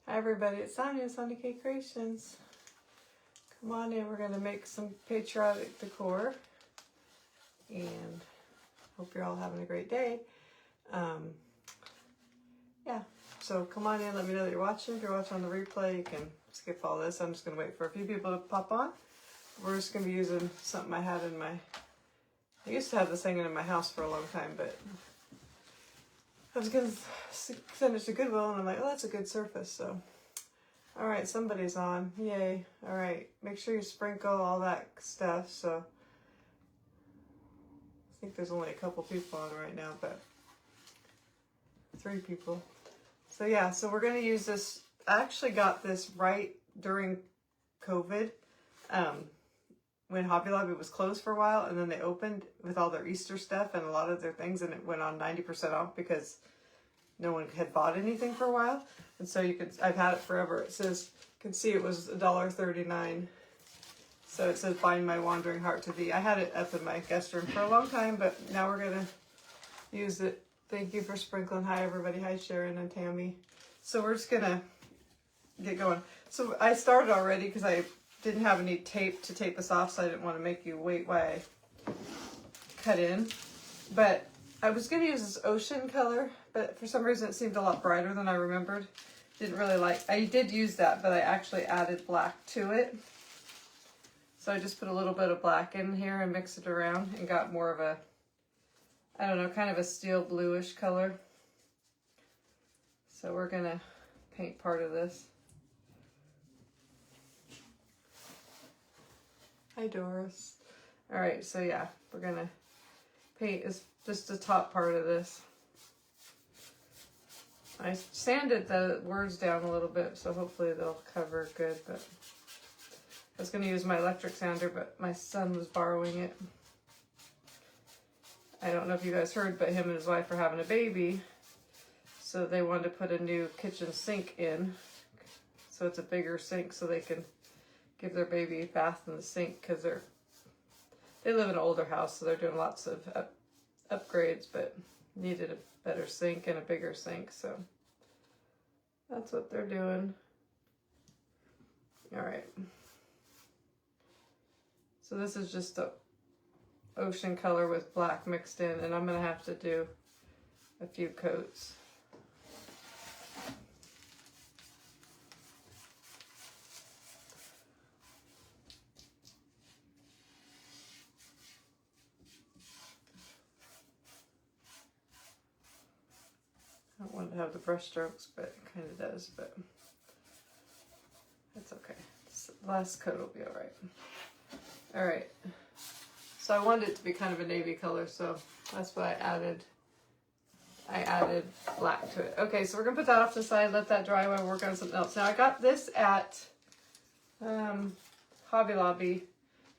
Hi everybody, it's Sonia, Sonia K Creations. Come on in, we're going to make some patriotic decor. And hope you're all having a great day. Yeah, so come on in, let me know that you're watching. If you're watching on the replay, you can skip all this. I'm just going to wait for a few people to pop on. We're just going to be using something I had in my... I used to have this hanging in my house for a long time, but I was going to send it to Goodwill, and I'm like, oh, that's a good surface, so... All right, somebody's on. Yay. All right, make sure you sprinkle all that stuff. So I think there's only a couple people on right now, but 3 people. So yeah, so we're going to use this. I actually got this right during COVID when Hobby Lobby was closed for a while, and then they opened with all their Easter stuff and a lot of their things, and it went on 90% off because no one had bought anything for a while. And so you can, I've had it forever. It says, you can see it was $1.39. So it says, bind my wandering heart to thee. I had it up in my guest room for a long time, but now we're going to use it. Thank you for sprinkling. Hi, everybody. Hi, Sharon and Tammy. So we're just going to get going. So I started already because I didn't have any tape to tape this off, so I didn't want to make you wait while I cut in. But I was going to use this ocean color, but for some reason it seemed a lot brighter than I remembered. Didn't really like, I did use that, but I actually added black to it. So I just put a little bit of black in here and mixed it around and got more of a, I don't know, kind of a steel bluish color. So we're going to paint part of this. Hi, Doris. All right, so yeah, we're going to paint is just the top part of this. I sanded the words down a little bit, so hopefully they'll cover good, but I was going to use my electric sander, but my son was borrowing it. I don't know if you guys heard, but him and his wife are having a baby, so they wanted to put a new kitchen sink in, so it's a bigger sink so they can give their baby a bath in the sink, because they live in an older house, so they're doing lots of upgrades, but needed a better sink and a bigger sink, so that's what they're doing. All right. So this is just the ocean color with black mixed in, and I'm going to have to do a few coats. I don't want to have the brush strokes, but it kind of does, but that's okay. This last coat will be all right. All right. So I wanted it to be kind of a navy color, so that's what I added. I added black to it. Okay, so we're going to put that off to the side, let that dry while I work on something else. Now I got this at Hobby Lobby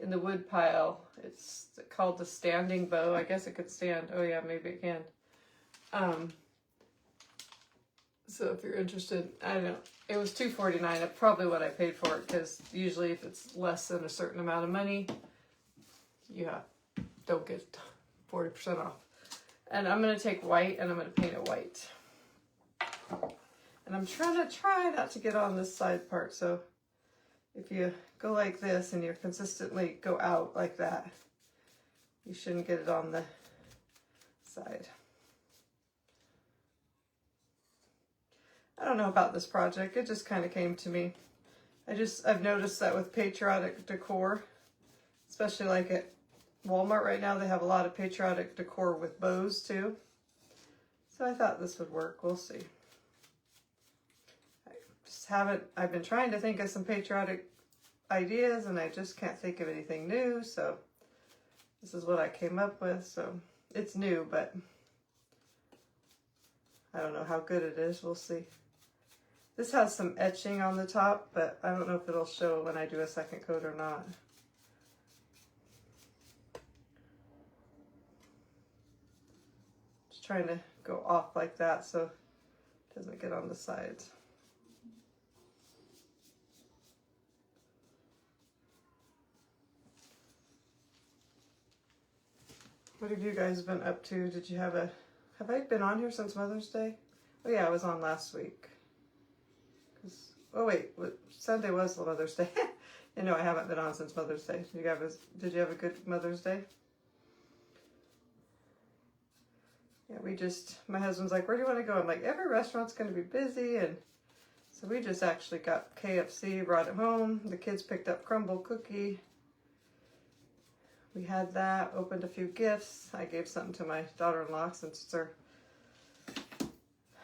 in the wood pile. It's called the standing bow. I guess it could stand. Oh yeah, maybe it can. So if you're interested, I don't know. It was $2.49. That's probably what I paid for it, because usually if it's less than a certain amount of money, you don't get 40% off. And I'm going to take white and I'm going to paint it white. And I'm trying not to get on this side part. So if you go like this and you consistently go out like that, you shouldn't get it on the side. I don't know about this project. It just kind of came to me. I've noticed that with patriotic decor, especially like at Walmart right now, they have a lot of patriotic decor with bows too. So I thought this would work. We'll see. I've been trying to think of some patriotic ideas and I just can't think of anything new. So this is what I came up with. So it's new, but I don't know how good it is. We'll see. This has some etching on the top, but I don't know if it'll show when I do a second coat or not. Just trying to go off like that so it doesn't get on the sides. What have you guys been up to? Did you have I been on here since Mother's Day? Oh yeah, I was on last week. Oh wait, Sunday was Mother's Day. You know, I haven't been on since Mother's Day. Did you have a good Mother's Day? Yeah, my husband's like, where do you want to go? I'm like, every restaurant's going to be busy. And so we just actually got KFC, brought it home. The kids picked up crumble cookie. We had that, opened a few gifts. I gave something to my daughter-in-law since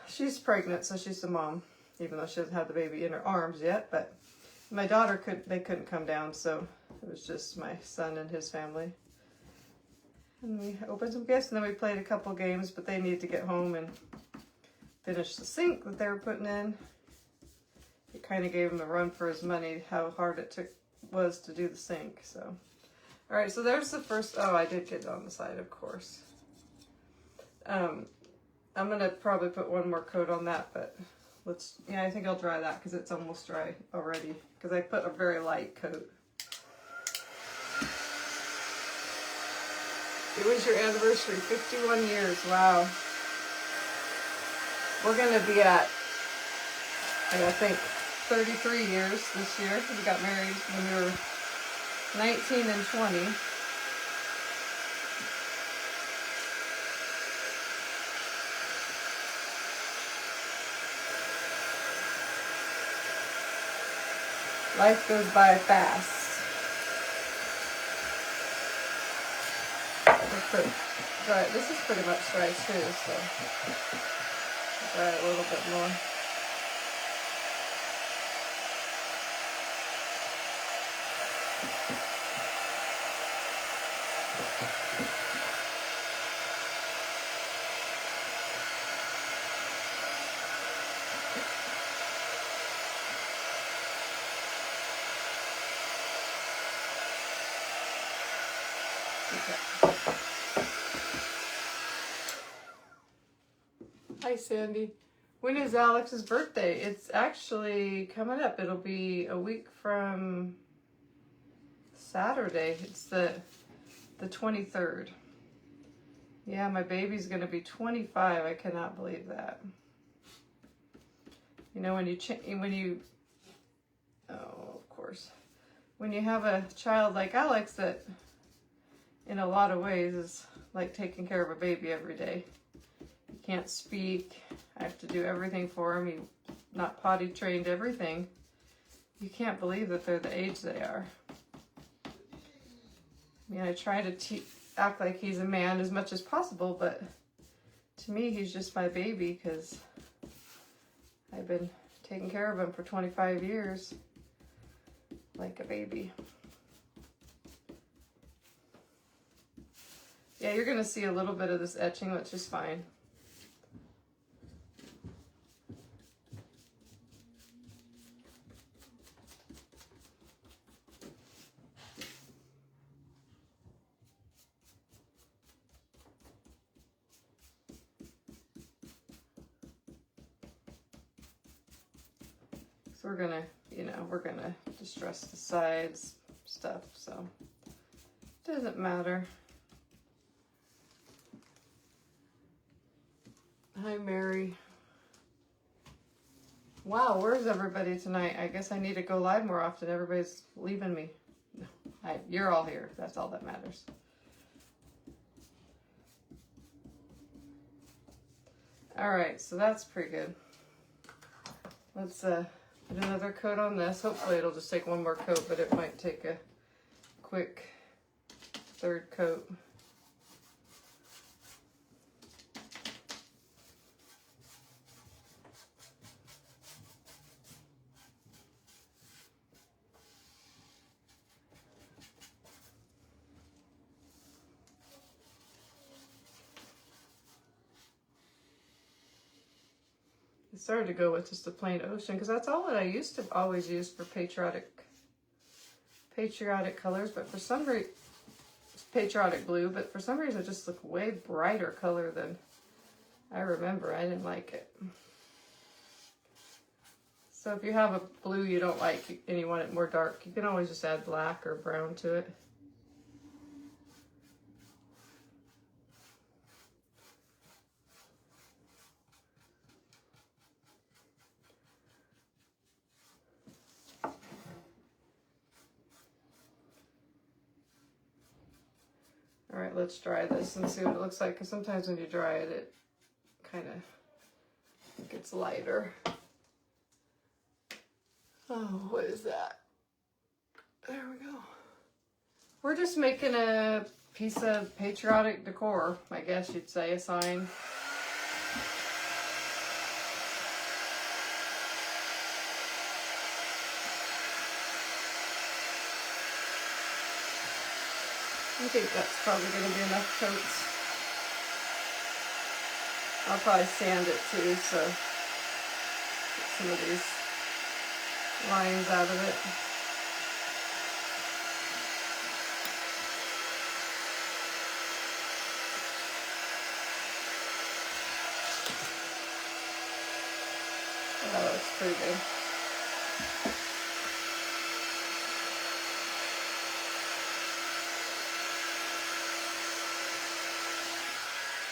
she's pregnant, so she's the mom, even though she doesn't have the baby in her arms yet. But my daughter couldn't come down, so it was just my son and his family. And we opened some gifts, and then we played a couple games, but they needed to get home and finish the sink that they were putting in. It kind of gave him a run for his money, how hard it was to do the sink, so. All right, so there's the first, oh, I did get it on the side, of course. I'm gonna probably put one more coat on that, but yeah, I think I'll dry that because it's almost dry already, because I put a very light coat. It was your anniversary, 51 years, wow. We're gonna be at, I think, 33 years this year. We got married when we were 19 and 20. Life goes by fast. This is pretty much dry too, so dry it a little bit more. Hi, Sandy. When is Alex's birthday? It's actually coming up. It'll be a week from Saturday. It's the 23rd. Yeah, my baby's going to be 25. I cannot believe that. You know, oh, of course. When you have a child like Alex that, in a lot of ways, is like taking care of a baby every day. He can't speak. I have to do everything for him. He's not potty trained, everything. You can't believe that they're the age they are. I mean, I try to act like he's a man as much as possible, but to me, he's just my baby because I've been taking care of him for 25 years like a baby. Yeah, you're going to see a little bit of this etching, which is fine. So we're gonna distress the sides stuff, so it doesn't matter. Hi, Mary. Wow, where's everybody tonight? I guess I need to go live more often. Everybody's leaving me. No, you're all here. That's all that matters. All right, so that's pretty good. Let's put another coat on this. Hopefully it'll just take one more coat, but it might take a quick third coat. I started to go with just a plain ocean because that's all that I used to always use for patriotic colors, but for some reason, patriotic blue, but for some reason it just looked way brighter color than I remember. I didn't like it. So if you have a blue you don't like and you want it more dark, you can always just add black or brown to it. let's dry this and see what it looks like, because sometimes when you dry it, it kind of gets lighter. Oh, what is that? There we go. We're just making a piece of patriotic decor, I guess you'd say, a sign. I think that's probably going to be enough coats. I'll probably sand it too, so get some of these lines out of it. That looks pretty good.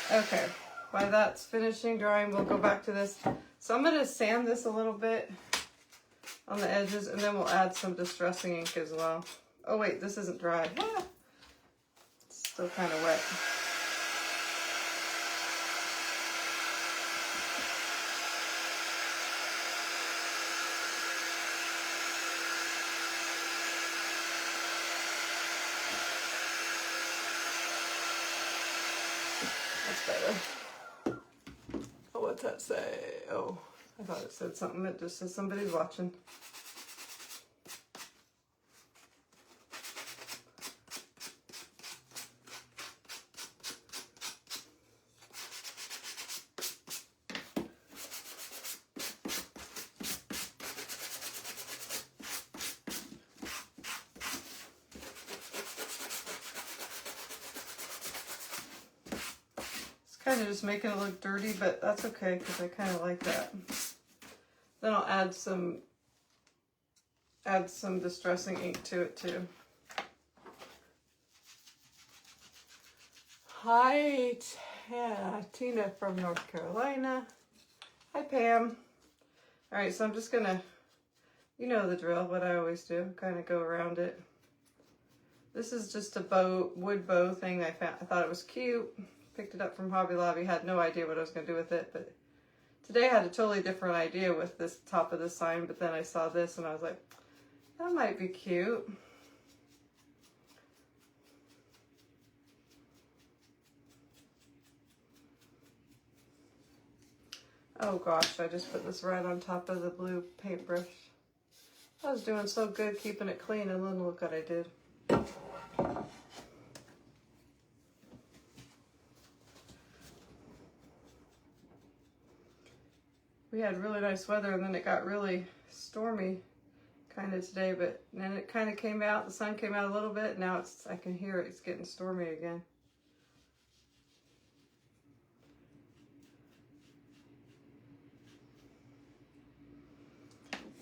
Okay, while that's finishing drying, we'll go back to this. So I'm going to sand this a little bit on the edges, and then we'll add some distressing ink as well. Oh wait, this isn't dry. Ah, it's still kind of wet. Better. Oh, what's that say? Oh, I thought it said something. It just says somebody's watching. Kind of just making it look dirty, but that's okay because I kind of like that. Then I'll add some distressing ink to it too. Hi, Tina from North Carolina. Hi, Pam. All right, so I'm just gonna, you know the drill, what I always do, kind of go around it. This is just a bow, wood bow thing I found. I thought it was cute. Picked it up from Hobby Lobby, had no idea what I was going to do with it, but today I had a totally different idea with this top of the sign, but then I saw this and I was like, that might be cute. Oh gosh, I just put this right on top of the blue paintbrush. I was doing so good keeping it clean, and then look what I did. We had really nice weather, and then it got really stormy kind of today, but then it kind of came out, the sun came out a little bit. Now I can hear it's getting stormy again.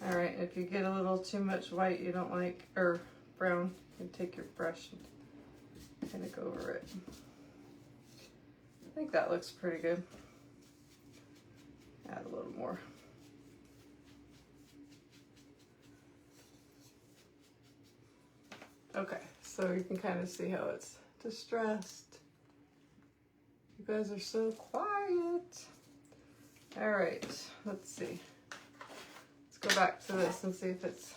All right, if you get a little too much white you don't like, or brown, you can take your brush and kind of go over it. I think that looks pretty good. Add a little more. Okay, so you can kind of see how it's distressed. You guys are so quiet. All right, let's see. Let's go back to this and see if it's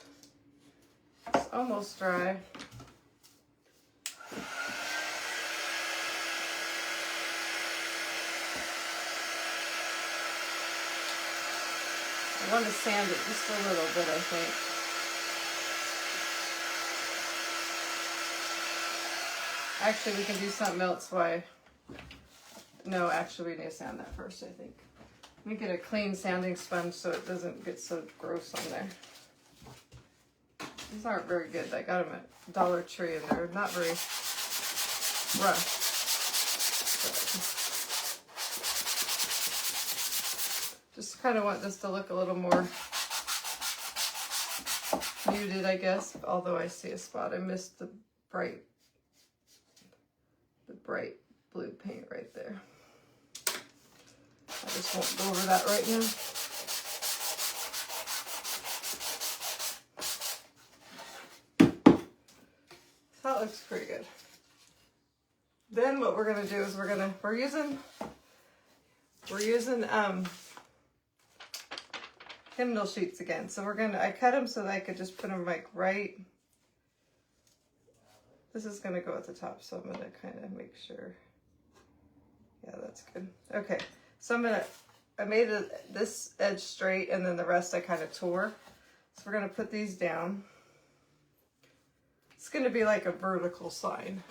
almost dry. I want to sand it just a little bit, I think. Actually, we can do something else. No, actually, we need to sand that first, I think. Let me get a clean sanding sponge so it doesn't get so gross on there. These aren't very good. I got them at Dollar Tree, and they're not very rough. Just kind of want this to look a little more muted, I guess, although I see a spot. I missed the bright blue paint right there. I just won't go over that right now. That looks pretty good. then what we're gonna do is we're using hymnal sheets again. So I cut them so that I could just put them like right. This is gonna go at the top, so I'm gonna kind of make sure. Yeah, that's good. Okay, so I made this edge straight, and then the rest I kind of tore. So we're gonna put these down. It's gonna be like a vertical sign.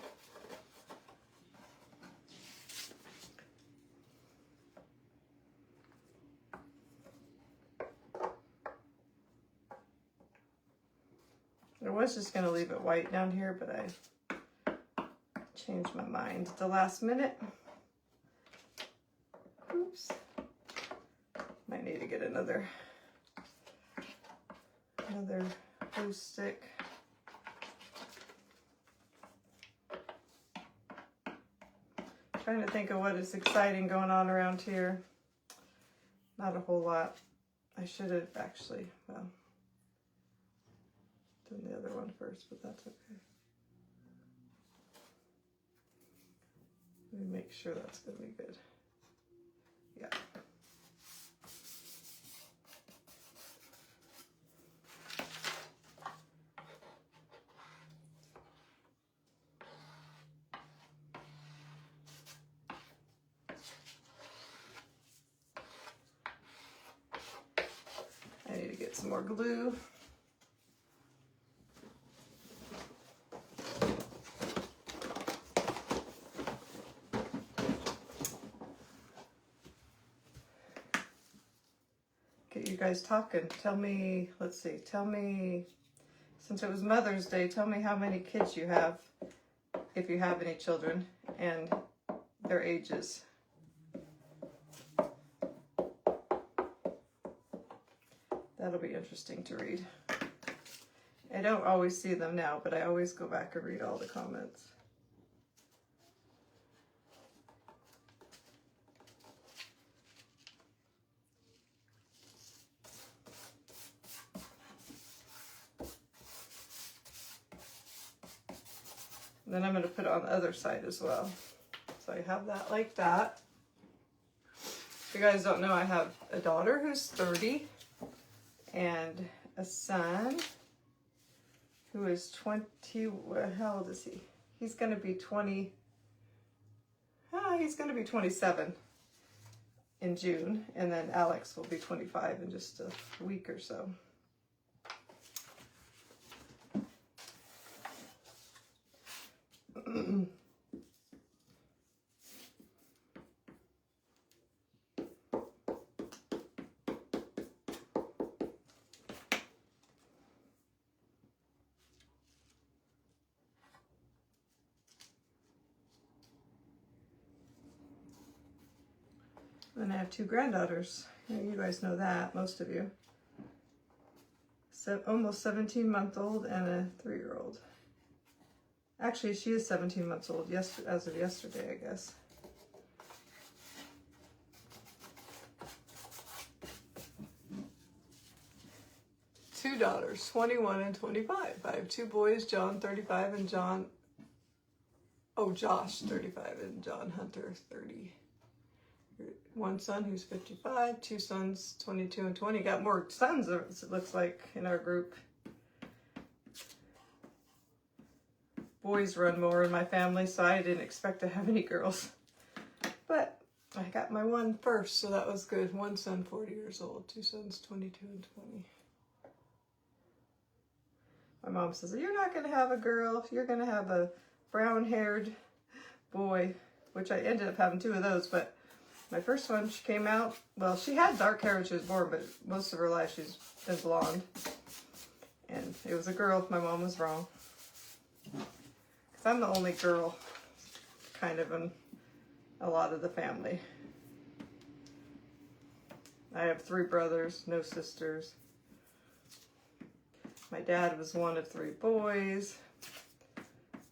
I was just gonna leave it white down here, but I changed my mind at the last minute. Oops. Might need to get another glue stick. Trying to think of what is exciting going on around here. Not a whole lot. I should have actually, well, done the other one first, but that's okay. Let me make sure that's gonna be good. Yeah. I need to get some more glue. Get you guys talking. Tell me, let's see, tell me, since it was Mother's Day, tell me how many kids you have, if you have any children, and their ages. That'll be interesting to read. I don't always see them now, but I always go back and read all the comments. And then I'm going to put it on the other side as well. So I have that like that. If you guys don't know, I have a daughter who's 30 and a son who is 20. How old is he? He's going to be 20. He's going to be 27 in June, and then Alex will be 25 in just a week or so. And I have two granddaughters. You guys know that, most of you. So, almost 17-month-old and a 3-year-old. Actually, she is 17 months old, as of yesterday, I guess. Two daughters, 21 and 25. I have two boys, John, 35, and Josh, 35, and John Hunter, 30. One son who's 55, two sons, 22 and 20. Got more sons, it looks like, in our group. Boys run more in my family, so I didn't expect to have any girls. But I got my one first, so that was good. One son, 40 years old, two sons, 22 and 20. My mom says, you're not going to have a girl, you're going to have a brown-haired boy, which I ended up having two of those, but my first one, she came out, well, she had dark hair when she was born, but most of her life she's been blonde. And it was a girl. My mom was wrong. Because I'm the only girl, kind of, in a lot of the family. I have 3 brothers, no sisters. My dad was one of 3 boys.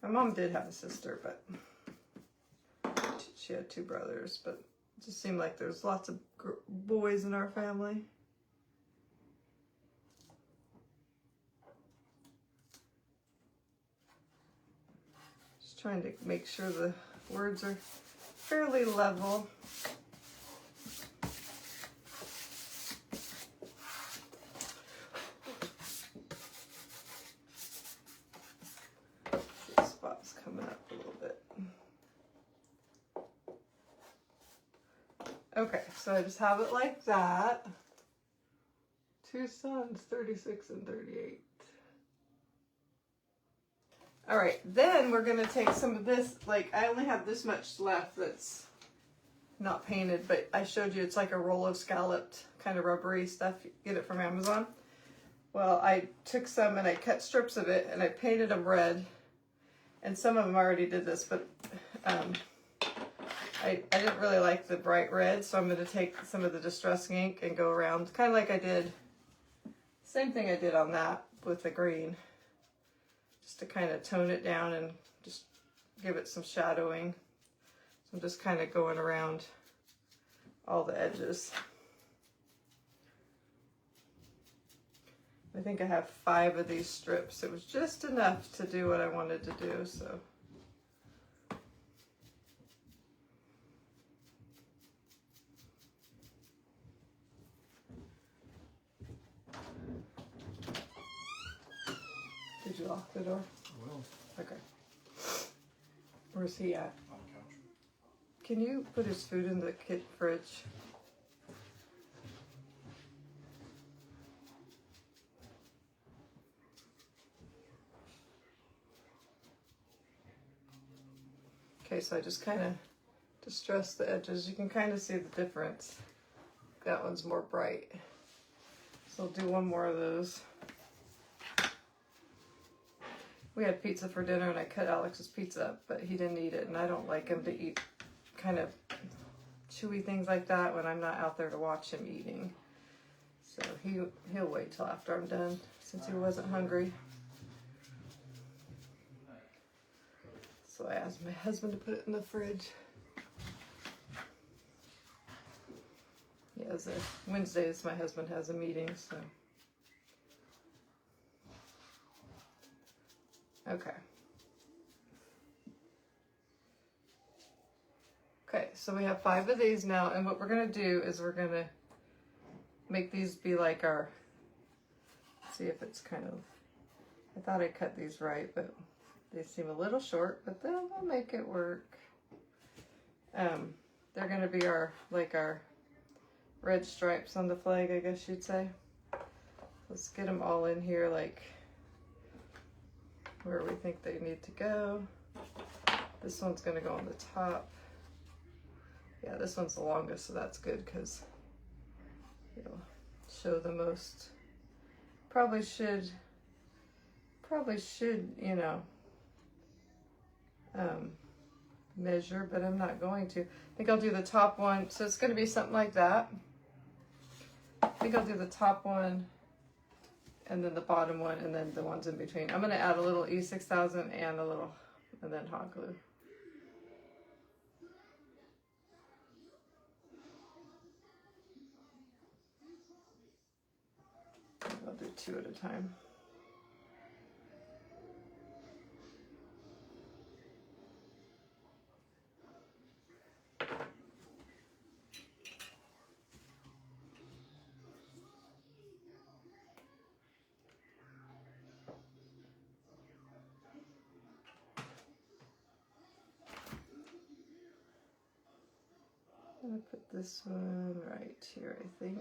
My mom did have a sister, but she had 2 brothers, but it just seemed like there's lots of boys in our family. Just trying to make sure the words are fairly level. This spot's coming up a little bit. Okay, so I just have it like that. Two suns, 36 and 38. All right, then we're gonna take some of this, like I only have this much left that's not painted, but I showed you it's like a roll of scalloped kind of rubbery stuff. You get it from Amazon. Well, I took some and I cut strips of it and I painted them red. And some of them already did this, but I didn't really like the bright red, so I'm going to take some of the distressing ink and go around, kind of like I did, same thing I did on that with the green, just to kind of tone it down and just give it some shadowing. So I'm just kind of going around all the edges. I think I have 5 of these strips. It was just enough to do what I wanted to do, so. Did you lock the door? I will. Okay. Where's he at? On the couch. Can you put his food in the kid fridge? Okay, so I just kind of distress the edges. You can kind of see the difference. That one's more bright. So I'll do one more of those. We had pizza for dinner and I cut Alex's pizza up, but he didn't eat it, and I don't like him to eat kind of chewy things like that when I'm not out there to watch him eating. So he'll wait till after I'm done since he wasn't hungry. So I asked my husband to put it in the fridge. Yeah, Wednesdays my husband has a meeting, so. Okay. Okay, so we have 5 of these now, and what we're gonna do is we're gonna make these be like our, see if it's kind of, I thought I cut these right, but they seem a little short, but then we'll make it work. They're gonna be our, like our red stripes on the flag, I guess you'd say. Let's get them all in here, like where we think they need to go. This one's gonna go on the top. Yeah, this one's the longest, so that's good because it'll show the most. Probably should, you know, measure, but I'm not going to. I think I'll do the top one. So it's gonna be something like that. I think I'll do the top one and then the bottom one and then the ones in between. I'm gonna add a little E6000 and a little, and then hot glue. I'll do 2 at a time. I'm gonna put this one right here, I think.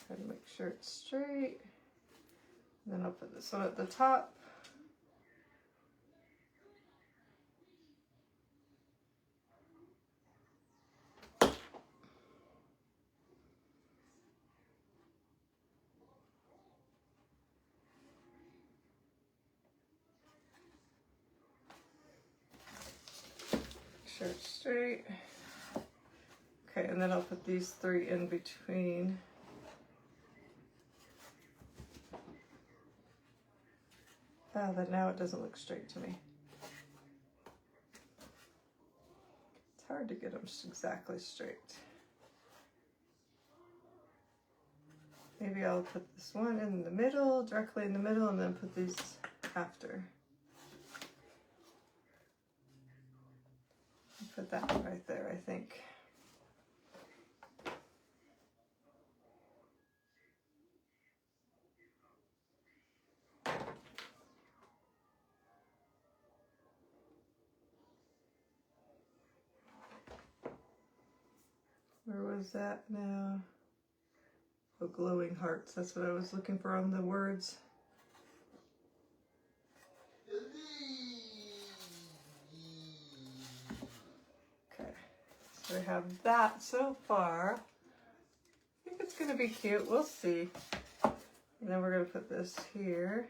Try to make sure it's straight. And then I'll put this one at the top. Sure it's straight. Okay, and then I'll put these 3 in between. Oh, but now it doesn't look straight to me. It's hard to get them exactly straight. Maybe I'll put this one in the middle, directly in the middle, and then put these after. Put that one right there, I think. Where was that now? Oh, glowing hearts. That's what I was looking for on the words. Okay, so we have that so far. I think it's going to be cute. We'll see. And then we're going to put this here.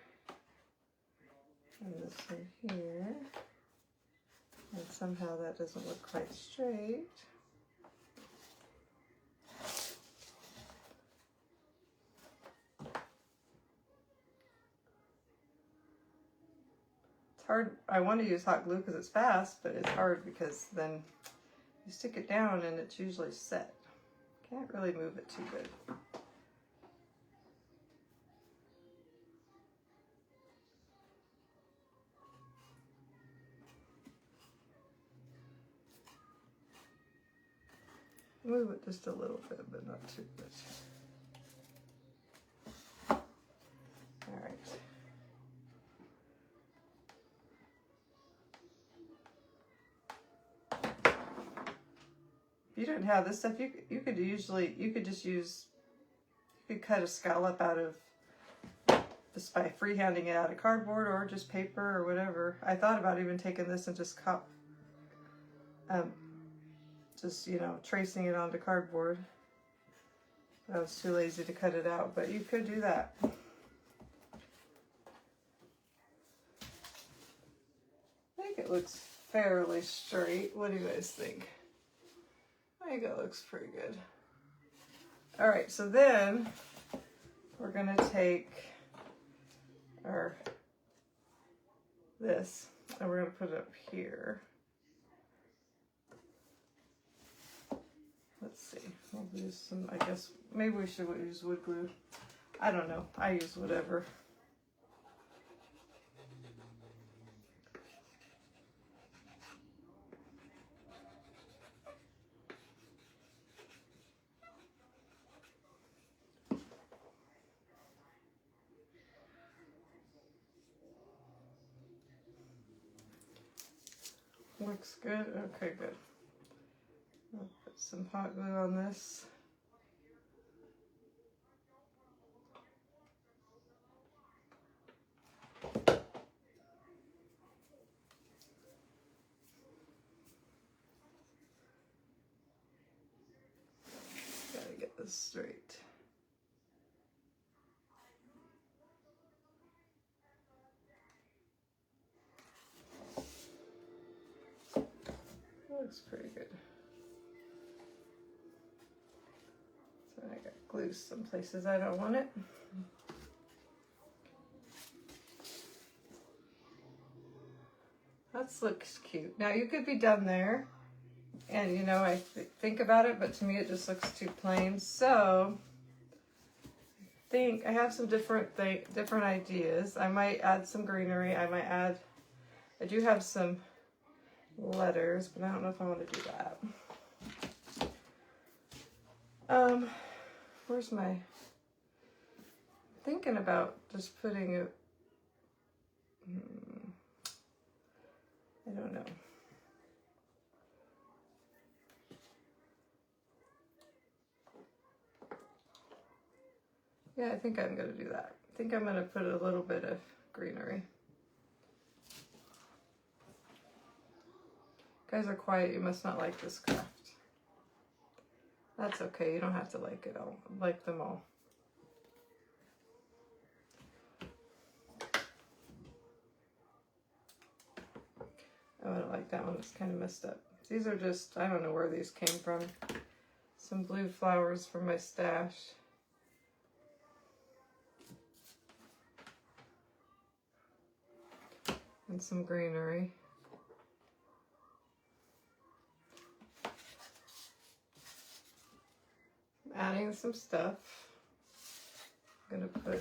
And this in here. And somehow that doesn't look quite straight. Hard. I want to use hot glue because it's fast, but it's hard because then you stick it down and it's usually set. Can't really move it too good. Move it just a little bit, but not too much. All right. If you don't have this stuff, you could just use, you could cut a scallop out of, just by freehanding it out of cardboard or just paper or whatever. I thought about even taking this and just you know, tracing it onto cardboard. I was too lazy to cut it out, but you could do that. I think it looks fairly straight. What do you guys think? I think it looks pretty good. All right, so then we're gonna take this and we're gonna put it up here. Let's see, we'll use some, I guess, maybe we should use wood glue. I don't know, I use whatever. Looks good, okay, good. I'll put some hot glue on this. Gotta get this straight. Looks pretty good. So I got glue some places I don't want it. That looks cute. Now you could be done there, and you know, I think about it, but to me it just looks too plain. So I think I have some different ideas. I might add some greenery. I do have some letters, but I don't know if I want to do that. Where's my, thinking about just putting it, I don't know. Yeah, I think I'm gonna do that. I think I'm gonna put a little bit of greenery. You guys are quiet, you must not like this craft. That's okay, you don't have to like it all, like them all. Oh, I don't like that one, it's kind of messed up. These are just, I don't know where these came from. Some blue flowers from my stash. And some greenery. Adding some stuff. I'm gonna put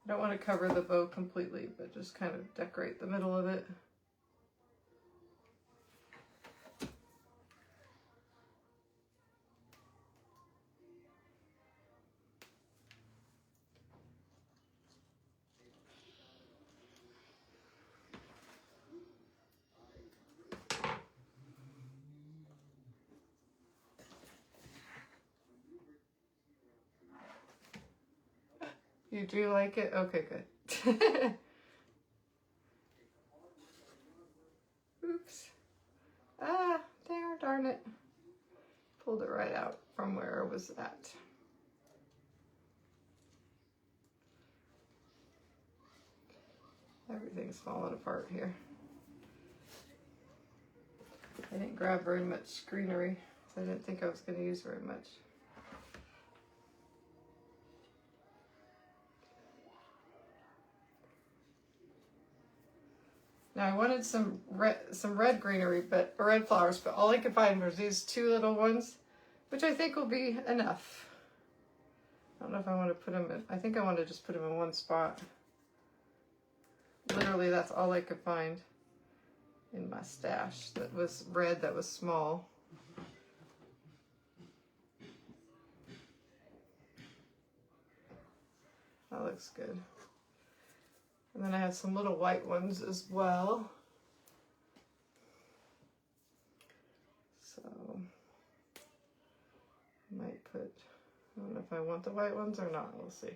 I don't want to cover the bow completely, but just kind of decorate the middle of it. You do like it? Okay, good. Oops. Ah, darn it. Pulled it right out from where it was at. Everything's falling apart here. I didn't grab very much greenery, so I didn't think I was going to use very much. Now I wanted some red greenery, but red flowers, but all I could find was these two little ones, which I think will be enough. I don't know if I want to put them in. I think I want to just put them in one spot. Literally, that's all I could find in my stash that was red, that was small. That looks good. And then I have some little white ones as well. So I might put, I don't know if I want the white ones or not, we'll see.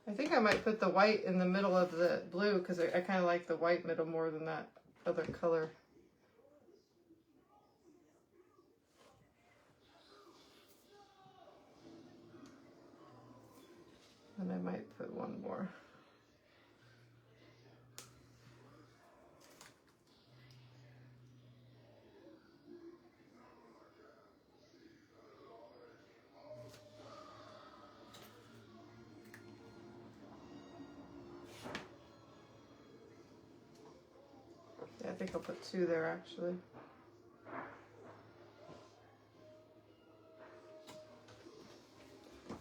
I think I might put the white in the middle of the blue because I kind of like the white middle more than that other color. And I might put one more. Yeah, I think I'll put two there actually.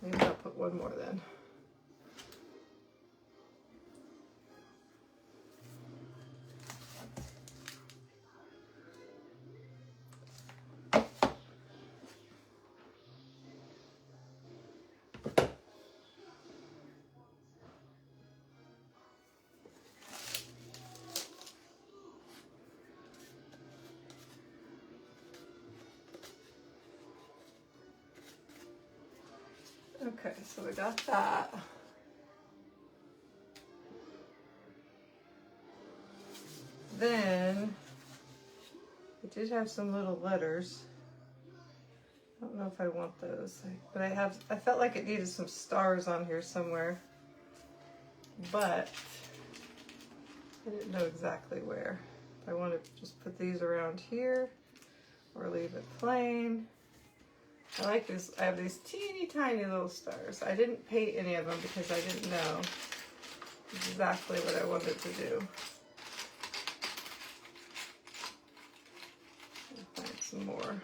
Maybe I'll put one more then. Okay, so we got that. Then I did have some little letters. I don't know if I want those, but I felt like it needed some stars on here somewhere, but I didn't know exactly where. I want to just put these around here or leave it plain. I like this. I have these teeny tiny little stars. I didn't paint any of them because I didn't know exactly what I wanted to do. I'll find some more.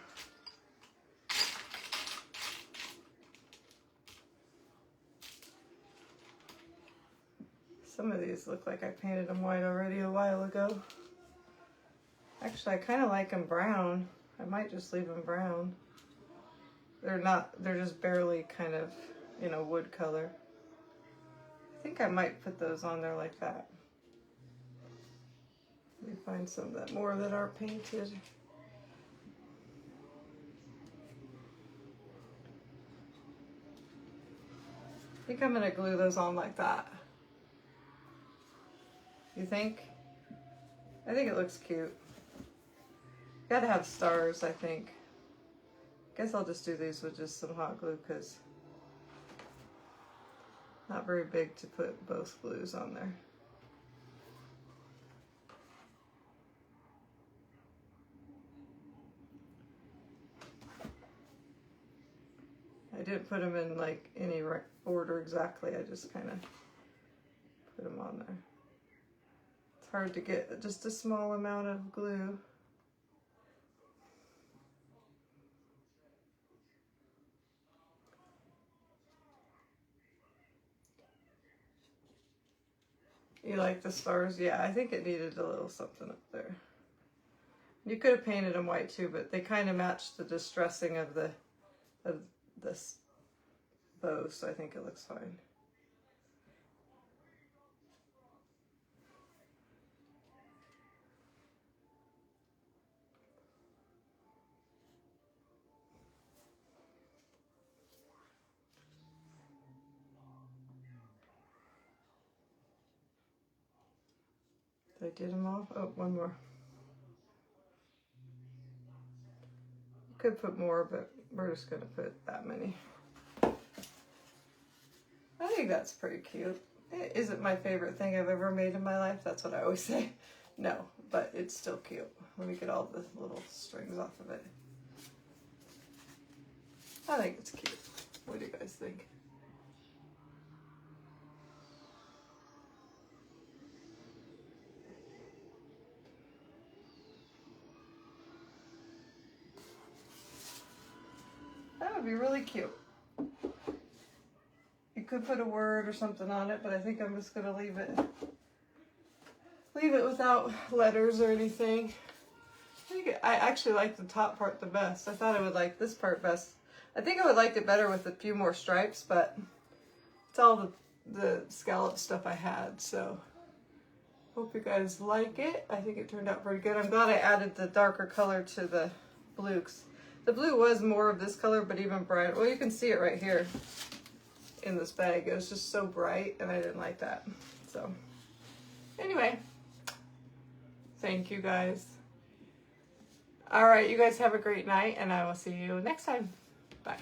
Some of these look like I painted them white already a while ago. Actually, I kind of like them brown. I might just leave them brown. They're just barely kind of, you know, wood color. I think I might put those on there like that. Let me find some that more that are painted. I think I'm gonna glue those on like that. You think? I think it looks cute. Gotta have stars, I think. Guess I'll just do these with just some hot glue because not very big to put both glues on there. I I didn't put them in like any order exactly. I just kind of put them on there. It's hard to get just a small amount of glue. You like the stars? Yeah, I think it needed a little something up there. You could have painted them white too, but they kind of matched the distressing of this bow, so I think it looks fine. I did them all. Oh, one more. You could put more, but we're just gonna put that many. I think that's pretty cute. It isn't my favorite thing I've ever made in my life. That's what I always say. No, but it's still cute. Let me get all the little strings off of it. I think it's cute. What do you guys think? That would be really cute. You could put a word or something on it, but I think I'm just gonna leave it without letters or anything. I actually like the top part the best. I thought I would like this part best. I think I would like it better with a few more stripes, but it's all the scallop stuff I had, so hope you guys like it. I think it turned out pretty good. I'm glad I added the darker color to the blue. The blue was more of this color, but even brighter. Well, you can see it right here in this bag. It was just so bright, and I didn't like that. So, anyway, thank you guys. All right, you guys have a great night, and I will see you next time. Bye.